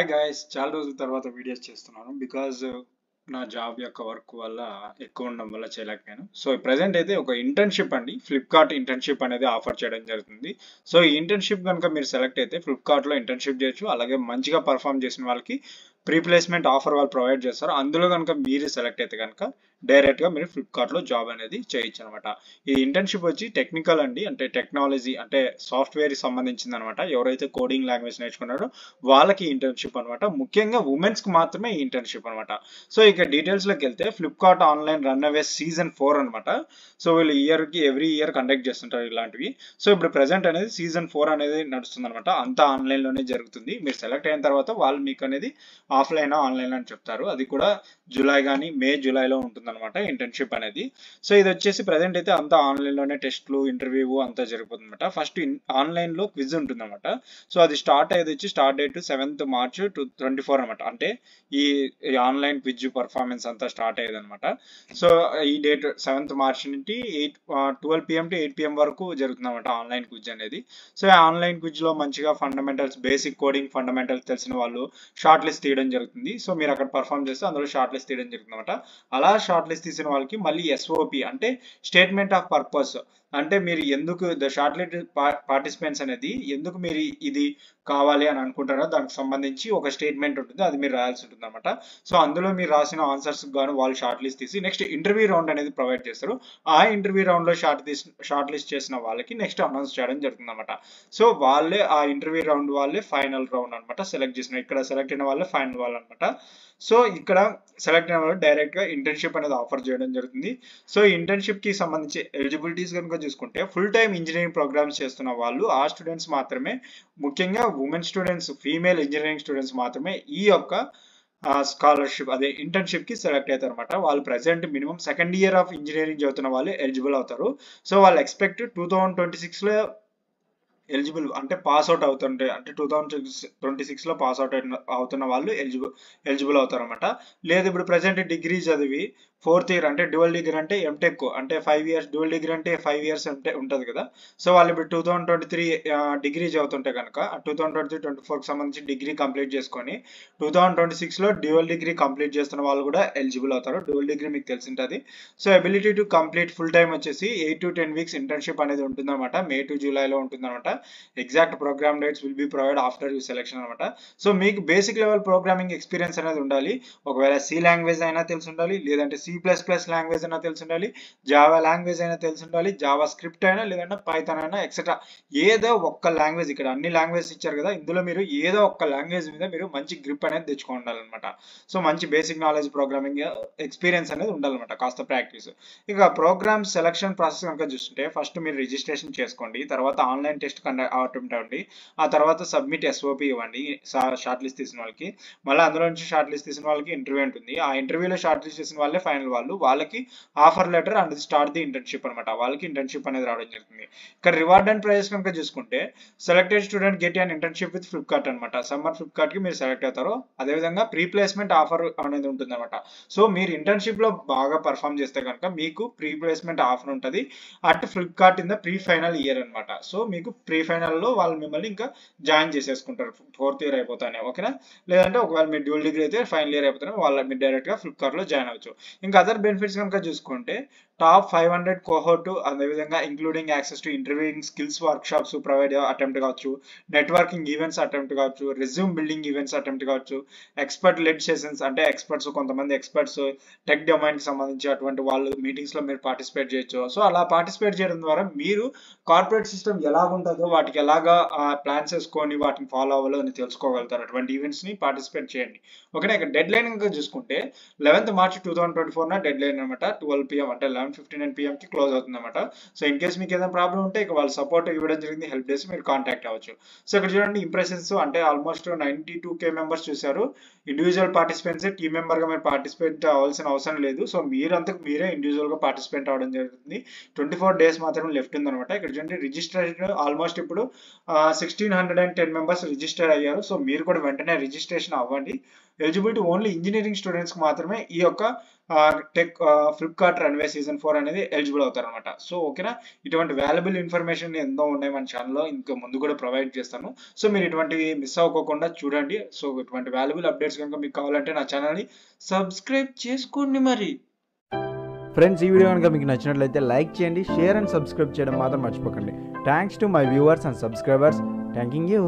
Hi guys, చాలా రోజుల తర్వాత వీడియోస్ చేస్తున్నాను బికాజ్ నా జాబ్ యొక్క వర్క్ వల్ల ఎక్కువ ఉండడం వల్ల చేయలేకపోయాను. సో ప్రెసెంట్ అయితే ఒక ఇంటర్న్షిప్ అండి, ఫ్లిప్కార్ట్ ఇంటర్న్షిప్ అనేది ఆఫర్ చేయడం జరుగుతుంది. సో ఈ ఇంటర్న్షిప్ కనుక మీరు సెలెక్ట్ అయితే ఫ్లిప్కార్ట్లో ఇంటర్న్షిప్ చేయొచ్చు. అలాగే మంచిగా పర్ఫామ్ చేసిన వాళ్ళకి ప్రీ ప్లేస్మెంట్ ఆఫర్ వాళ్ళు ప్రొవైడ్ చేస్తారు. అందులో కనుక మీరు సెలెక్ట్ అయితే కనుక డైరెక్ట్గా మీరు ఫ్లిప్కార్ట్లో జాబ్ అనేది చేయొచ్చు అనమాట. ఈ ఇంటర్న్షిప్ వచ్చి టెక్నికల్ అండి, అంటే టెక్నాలజీ అంటే సాఫ్ట్వేర్ సంబంధించింది అనమాట. ఎవరైతే కోడింగ్ లాంగ్వేజ్ నేర్చుకున్నారో వాళ్ళకి ఇంటర్న్షిప్ అనమాట. ముఖ్యంగా ఉమెన్స్ కి మాత్రమే ఈ ఇంటర్న్షిప్ అనమాట. సో ఇక డీటెయిల్స్ లోకి వెళ్తే Flipkart online run away season 4 అనమాట. సో వీళ్ళు ఎవ్రీ ఇయర్ కండక్ట్ చేస్తుంటారు ఇలాంటివి. సో ఇప్పుడు ప్రెసెంట్ అనేది సీజన్ 4 అనేది నడుస్తుంది అనమాట. అంతా ఆన్లైన్ లోనే జరుగుతుంది. మీరు సెలెక్ట్ అయిన తర్వాత వాళ్ళు మీకు అనేది ఆఫ్లైన్ ఆన్లైన్ అని చెప్తారు. అది కూడా జూలై కానీ జూలైలో ఉంటుంది అనమాట ఇంటర్న్షిప్ అనేది. సో ఇది వచ్చేసి ప్రెసెంట్ అయితే అంతా ఆన్లైన్ లోనే టెస్ట్లు ఇంటర్వ్యూ అంతా జరుగుతుంది అనమాట. ఫస్ట్ ఆన్లైన్ లో క్విజ్ ఉంటుంది అనమాట. సో అది స్టార్ట్ డేట్ 7th March 2024 అనమాట. అంటే ఈ ఆన్లైన్ క్విజ్ పర్ఫార్మెన్స్ అంతా స్టార్ట్ అయ్యేది అనమాట. సో ఈ డేట్ 7th March నుంచి 12 PM to 8 PM వరకు జరుగుతుంది అనమాట ఆన్లైన్ క్విజ్ అనేది. సో ఈ ఆన్లైన్ క్విజ్ లో మంచిగా ఫండమెంటల్స్, బేసిక్ కోడింగ్ ఫండమెంటల్స్ తెలిసిన వాళ్ళు షార్ట్ లిస్ట్ తీయడం జరుగుతుంది. సో మీరు అక్కడ పర్ఫామ్ చేస్తే అందులో షార్ట్ లిస్ట్ తీయడం జరుగుతుంది అనమాట. అలా షార్ట్ లిస్ట్ తీసిన వాళ్ళకి మళ్ళీ SOP అంటే స్టేట్మెంట్ ఆఫ్ పర్పస్, అంటే మీరు ఎందుకు ద షార్ట్ లిస్ట్ పార్టిసిపెంట్స్ అనేది ఎందుకు మీరు ఇది కావాలి అని అనుకుంటారో దానికి సంబంధించి ఒక స్టేట్మెంట్ ఉంటుంది, అది మీరు రాయాల్సి ఉంటుంది అనమాట. సో అందులో మీరు రాసిన ఆన్సర్స్ గాను వాళ్ళు షార్ట్ లిస్ట్ తీసి నెక్స్ట్ ఇంటర్వ్యూ రౌండ్ అనేది ప్రొవైడ్ చేస్తారు. ఆ ఇంటర్వ్యూ రౌండ్ లో షార్ట్ లిస్ట్ చేసిన వాళ్ళకి నెక్స్ట్ అనౌన్స్ చేయడం జరుగుతుంది అనమాట. సో వాళ్ళే ఆ ఇంటర్వ్యూ రౌండ్ వాళ్ళే ఫైనల్ రౌండ్ అనమాట. సెలెక్ట్ చేసిన ఇక్కడ సెలెక్ట్ అయిన వాళ్ళే ఫైనల్ వాళ్ళు అనమాట. సో ఇక్కడ సెలెక్ట్ అయిన వాళ్ళు డైరెక్ట్ గా ఇంటర్న్షిప్ అనేది ఆఫర్ చేయడం జరుగుతుంది. సో ఇంటర్న్షిప్ కి సంబంధించి ఎలిజిబిలిటీస్ కనుక చూసుకుంటే ఫుల్ టైమ్ ఇంజనీరింగ్ ప్రోగ్రామ్స్ చేస్తున్న వాళ్ళు, ఆ స్టూడెంట్స్ మాత్రమే, ముఖ్యంగా women students, female engineering students మాత్రమే ఈ యొక్క స్కాలర్షిప్ అదే ఇంటర్న్షిప్ కి సెలెక్ట్ అవుతారు అనమాట. వాళ్ళు present minimum second year of engineering చదువుతున్న వాళ్ళు ఎలిజిబుల్ అవుతారు. సో వాళ్ళు ఎక్స్పెక్ట్ 2026 లో ఎలిజిబుల్ అంటే పాస్ అవుట్ అవుతుంటే, అంటే 2026 లో పాస్ అవుట్ అవుతున్న వాళ్ళు ఎలిజిబుల్ అవుతారు అనమాట. లేదు ఇప్పుడు ప్రెసెంట్ డిగ్రీ చదివి 4th ఇయర్ అంటే డ్యువల్ డిగ్రీ అంటే ఎంటెక్ అంటే 5 years, డ్యువల్ డిగ్రీ అంటే 5 years అంటే ఉంటుంది కదా. సో వాళ్ళు ఇప్పుడు 2023 డిగ్రీ చదువుతుంటే కనుక 2023-24 కి సంబంధించి డిగ్రీ కంప్లీట్ చేసుకొని 2026 లో డ్యువల్ డిగ్రీ కంప్లీట్ చేస్తున్న వాళ్ళు కూడా ఎలిజిబుల్ అవుతారు. డ్యువల్ డిగ్రీ మీకు తెలిసింటది. So ability to complete full time వచ్చేసి 8 to 10 weeks ఇంటర్న్షిప్ అనేది ఉంటుంది అనమాట. May to July లో ఉంటుంది అనమాట. Exact programme dates will be provide after you selection అనమాట. సో మీకు బేసిక్ లెవెల్ ప్రోగ్రామింగ్ ఎక్స్పీరియన్స్ అనేది ఉండాలి. ఒకవేళ సి లాంగ్వేజ్ అయినా తెలిసి ఉండాలి, లేదంటే C++ లాంగ్వేజ్ అయినా తెలిసి ఉండాలి, జావా లాంగ్వేజ్ అయినా తెలిసి ఉండాలి, జావా స్క్రిప్ట్ అయినా, లేదంటే పైథాన్ అయినా, ఎక్సెట్రా ఏదో ఒక్క లాంగ్వేజ్, ఇక్కడ అన్ని లాంగ్వేజ్ ఇచ్చారు కదా, ఇందులో మీరు ఏదో ఒక్క లాంగ్వేజ్ మీద మీరు మంచి గ్రిప్ అనేది తెచ్చుకోవాలన్నమాట. సో మంచి బేసిక్ నాలెడ్జ్ ప్రోగ్రామింగ్ ఎక్స్పీరియన్స్ అనేది ఉండాలన్నమాట, కాస్త ప్రాక్టీస్. ఇక ప్రోగ్రామ్ సెలక్షన్ ప్రాసెస్ కనుక చూస్తుంటే ఫస్ట్ మీరు రిజిస్ట్రేషన్ చేసుకోండి, తర్వాత ఆన్లైన్ టెస్ట్ అటెంప్ట్ అవ్వండి, ఆ తర్వాత సబ్మిట్ SOP ఇవ్వండి షార్ట్ లిస్ట్ తీసిన వాళ్ళకి. మళ్ళీ అందులో నుంచి షార్ట్ లిస్ట్ తీసిన వాళ్ళకి ఇంటర్వ్యూ ఉంటుంది. ఆ ఇంటర్వ్యూలో షార్ట్ లిస్ట్ చేసిన వాళ్ళే ఫైనల్ వాళ్ళు, వాళ్ళకి offer letter and start the internship అనమాట. వాళ్ళకి ఇంటర్న్షిప్ అనేది రావడం జరుగుతుంది. ఇక్కడ రివార్డ్ అండ్ ప్రైజెస్ కనుక చూసుకుంటే selected student get an internship with Flipkart అనమాట. సమ్మర్ ఫ్లిప్కార్ట్ కి మీరు సెలెక్ట్ అవుతారు. అదేవిధంగా ప్రీ ప్లేస్మెంట్ ఆఫర్ అనేది ఉంటుంది అనమాట. సో మీరు ఇంటర్న్షిప్ లో బాగా పర్ఫామ్ చేస్తే కనుక మీకు ప్రీ ప్లేస్మెంట్ ఆఫర్ ఉంటుంది at Flipkart in the pre final year అనమాట. సో మీకు ప్రీ ఫైనల్ లో వాళ్ళు మిమ్మల్ని ఇంకా జాయిన్ చేసేసుకుంటారు 4th ఇయర్ అయిపోతానే, ఓకేనా. లేదంటే ఒకవేళ మీరు డ్యూల్ డిగ్రీ అయితే ఫైనల్ ఇయర్ అయిపోతానే మీరు డైరెక్ట్ గా ఫ్లిప్కార్ట్ లో జాయిన్ అవ్వచ్చు. ఇంకా అదర్ బెనిఫిట్స్ కనుక చూసుకుంటే టాప్ 500 కోహోర్ట్, అదేవిధంగా including access to interviewing skills work shops provide attempt కావచ్చు, నెట్వర్కింగ్ ఈవెంట్స్ అటెంప్ట్ కావచ్చు, రెజ్యూమ్ బిల్డింగ్ ఈవెంట్స్ అటెంప్ట్ కావచ్చు, ఎక్స్పర్ట్ లెడ్ సెషన్స్ అంటే కొంతమంది ఎక్స్పర్ట్స్ టెక్ డొమైన్ కి సంబంధించి అటువంటి వాళ్ళు మీటింగ్స్ లో మీరు పార్టిసిపేట్ చేయొచ్చు. సో అలా పార్టిసిపేట్ చేయడం ద్వారా మీరు కార్పొరేట్ సిస్టమ్ ఎలాగుంటుందో వాటికి ఎలాగా ప్లాన్స్ వేసుకొని వాటిని ఫాలో అవ్వాలో అని తెలుసుకోగలుగుతారు. అటువంటి ఈవెంట్స్ ని పార్టిసిపేట్ చేయండి, ఓకేనా. ఇక డెడ్ లైన్ కనుక చూసుకుంటే 11th March 2024 డెడ్ లైన్ అనమాట. 12 PM అంటే 11:59 PM కి క్లోజ్ అవుతుంది అనమాట. సో ఇన్ కేస్ మీకు ఏదైనా ప్రాబ్లం ఉంటే ఇక వాళ్ళు సపోర్ట్ ఇవ్వడం జరిగింది, హెల్ప్ చేసి మీరు కాంటాక్ట్ అవ్వచ్చు. సో ఇక్కడ చూడండి ఇంప్రెషన్స్ అంటే ఆల్మోస్ట్ 92K మెంబర్స్ చూశారు. ఇండివిజువల్ పార్టిసిపెంట్స్, టీమ్ మెంబర్ గా మీరు పార్టిసిపేట్ అవ్వాల్సిన అవసరం లేదు. సో మీరంతకు మీరే ఇండివిజువల్ గా పార్టిసిపేట్ అవ్వడం జరుగుతుంది. 24 days మాత్రం లెఫ్ట్ ఉంది అనమాట. ఇక్కడ చూడండి రిజిస్ట్రేషన్ ఆల్మోస్ట్ ఇప్పుడు 1610 మెంబర్స్ రిజిస్టర్ అయ్యారు. సో మీరు కూడా వెంటనే రిజిస్ట్రేషన్ అవ్వండి. ఎలిజిబిలిటీ ఓన్లీ ఇంజనీరింగ్ స్టూడెంట్స్ కి మాత్రమే ఈ యొక్క ఫ్లిప్కార్ట్ రన్వే సీజన్ 4 అనేది ఎలిజిబుల్ అవుతారనమాట. సో ఓకేనా, ఇటువంటి వాల్యుబుల్ ఇన్ఫర్మేషన్ ఎన్నో ఉన్నాయి మన ఛానల్లో, ఇంకా ముందు కూడా ప్రొవైడ్ చేస్తాను. సో మీరు ఇటువంటివి మిస్ అవ్వకోకుండా చూడండి. సో ఇటువంటి వాల్యుబుల్ అప్డేట్స్ కనుక మీకు కావాలంటే నా ఛానల్ని సబ్స్క్రైబ్ చేసుకోండి మరి. ఫ్రెండ్స్, ఈ వీడియో కనుక మీకు నచ్చినట్లయితే లైక్ చేయండి, షేర్ అండ్ సబ్స్క్రైబ్ చేయడం మాత్రం మర్చిపోకండి. Thanks to my viewers and subscribers. Thanking you.